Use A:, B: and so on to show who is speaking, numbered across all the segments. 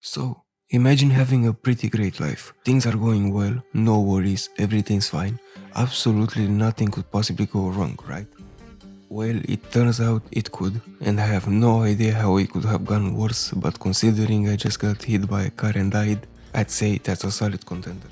A: So, imagine having a pretty great life. Things are going well, no worries, everything's fine. Absolutely nothing could possibly go wrong, right? Well, it turns out it could, and I have no idea how it could have gone worse, but considering I just got hit by a car and died, I'd say that's a solid contender.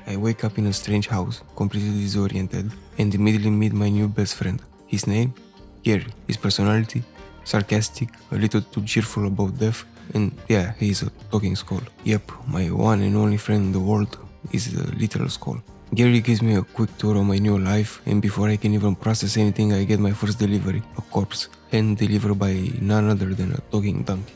A: I wake up in a strange house, completely disoriented, and immediately meet my new best friend. His name? Gary. His personality? Sarcastic, a little too cheerful about death, and yeah, he's a talking skull. Yep, my one and only friend in the world is a literal skull. Gary gives me a quick tour of my new life, and before I can even process anything, I get my first delivery, a corpse, and delivered by none other than a talking donkey.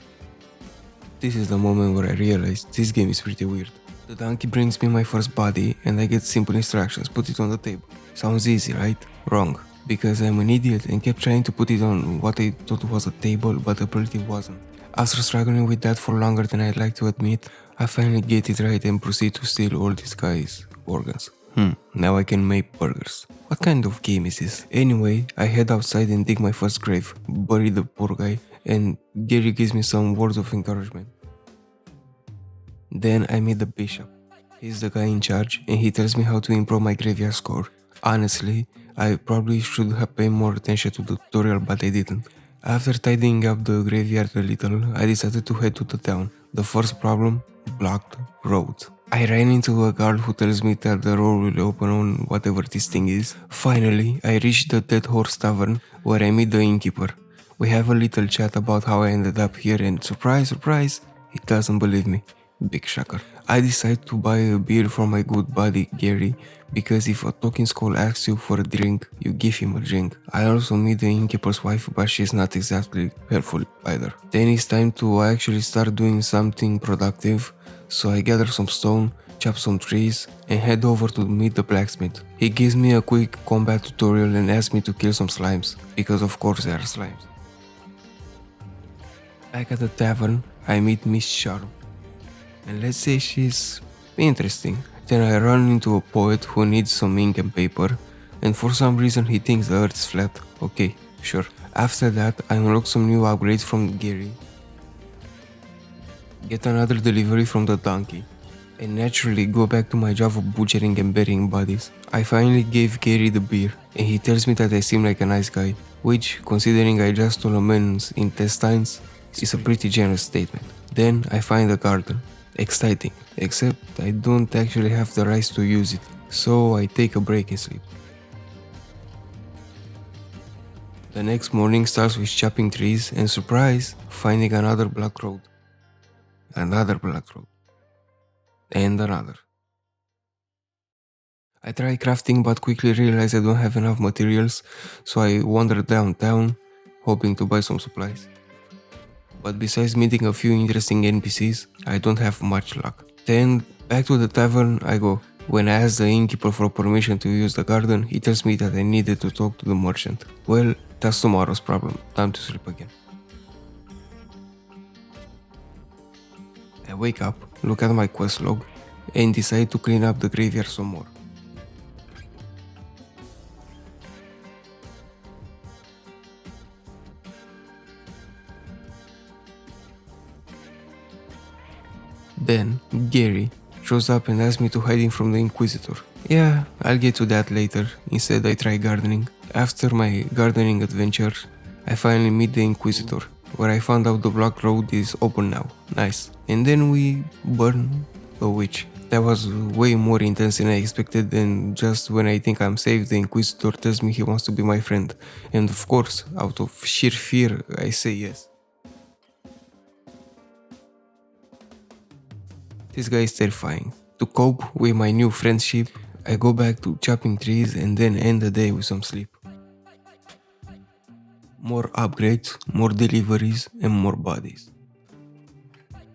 A: This is the moment where I realize this game is pretty weird. The donkey brings me my first body, and I get simple instructions: put it on the table. Sounds easy, right? Wrong. Because I'm an idiot and kept trying to put it on what I thought was a table, but apparently wasn't. After struggling with that for longer than I'd like to admit, I finally get it right and proceed to steal all this guy's organs. Now I can make burgers. What kind of game is this? Anyway, I head outside and dig my first grave, bury the poor guy, and Gary gives me some words of encouragement. Then I meet the bishop. He's the guy in charge and he tells me how to improve my graveyard score. Honestly, I probably should have paid more attention to the tutorial, but I didn't. After tidying up the graveyard a little, I decided to head to the town. The first problem? Blocked roads. I ran into a guard who tells me that the road will open on whatever this thing is. Finally, I reach the Dead Horse Tavern where I meet the innkeeper. We have a little chat about how I ended up here and surprise, surprise, he doesn't believe me. Big shocker. I decide to buy a beer for my good buddy Gary, because if a talking skull asks you for a drink, you give him a drink. I also meet the innkeeper's wife, but she's not exactly helpful either. Then it's time to actually start doing something productive, so I gather some stone, chop some trees, and head over to meet the blacksmith. He gives me a quick combat tutorial and asks me to kill some slimes, because of course there are slimes. Back at the tavern, I meet Miss Charm. And let's say she's interesting. Then I run into a poet who needs some ink and paper, and for some reason he thinks the earth is flat. Okay, sure. After that, I unlock some new upgrades from Gary, get another delivery from the donkey, and naturally go back to my job of butchering and burying bodies. I finally gave Gary the beer, and he tells me that I seem like a nice guy, which, considering I just stole a man's intestines, is a pretty generous statement. Then I find a garden. Exciting, except I don't actually have the rights to use it, so I take a break and sleep. The next morning starts with chopping trees and surprise, finding another black road. Another black road. And another. I try crafting but quickly realize I don't have enough materials, so I wander downtown, hoping to buy some supplies. But besides meeting a few interesting NPCs, I don't have much luck. Then, back to the tavern I go. When I ask the innkeeper for permission to use the garden, he tells me that I needed to talk to the merchant. Well, that's tomorrow's problem. Time to sleep again. I wake up, look at my quest log, and decide to clean up the graveyard some more. Then, Gary shows up and asks me to hide him from the Inquisitor. Yeah, I'll get to that later. Instead, I try gardening. After my gardening adventure, I finally meet the Inquisitor, where I found out the block road is open now. Nice. And then we burn a witch. That was way more intense than I expected, and just when I think I'm safe, the Inquisitor tells me he wants to be my friend. And of course, out of sheer fear, I say yes. This guy is terrifying. To cope with my new friendship, I go back to chopping trees and then end the day with some sleep. More upgrades, more deliveries, and more bodies.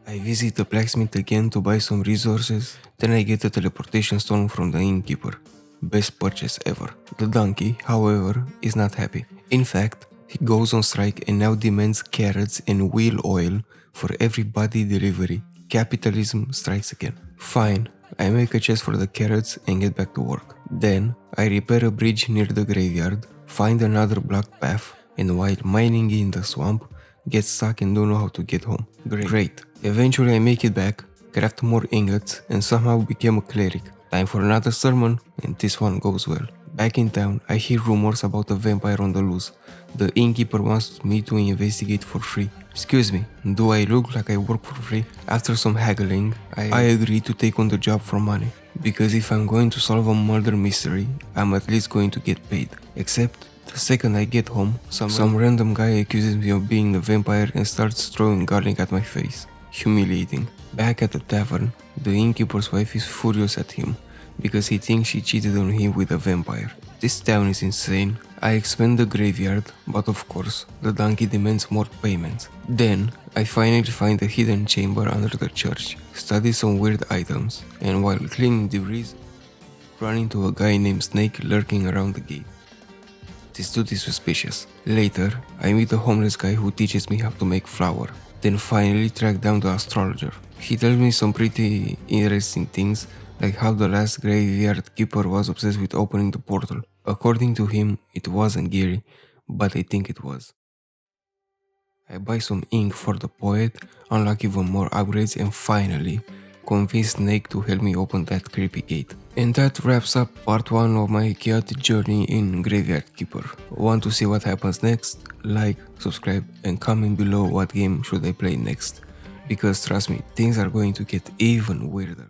A: I visit the blacksmith again to buy some resources, then I get a teleportation stone from the innkeeper. Best purchase ever. The donkey, however, is not happy. In fact, he goes on strike and now demands carrots and wheel oil for every body delivery. Capitalism strikes again. Fine, I make a chest for the carrots and get back to work. Then, I repair a bridge near the graveyard, find another blocked path, and while mining in the swamp, get stuck and don't know how to get home. Great. Eventually I make it back, craft more ingots, and somehow became a cleric. Time for another sermon, and this one goes well. Back in town, I hear rumors about a vampire on the loose. The innkeeper wants me to investigate for free. Excuse me, do I look like I work for free? After some haggling, I agree to take on the job for money. Because if I'm going to solve a murder mystery, I'm at least going to get paid. Except, the second I get home, some random guy accuses me of being the vampire and starts throwing garlic at my face. Humiliating. Back at the tavern, the innkeeper's wife is furious at him because he thinks she cheated on him with a vampire. This town is insane. I expand the graveyard, but of course, the donkey demands more payments. Then, I finally find a hidden chamber under the church, study some weird items, and while cleaning debris, run into a guy named Snake lurking around the gate. This dude is suspicious. Later, I meet a homeless guy who teaches me how to make flour. Then finally track down the astrologer. He tells me some pretty interesting things, like how the last graveyard keeper was obsessed with opening the portal. According to him, it wasn't Gary, but I think it was. I buy some ink for the poet, unlock even more upgrades, and finally convince Snake to help me open that creepy gate. And that wraps up part 1 of my chaotic journey in Graveyard Keeper. Want to see what happens next? Like, subscribe, and comment below what game should I play next. Because trust me, things are going to get even weirder.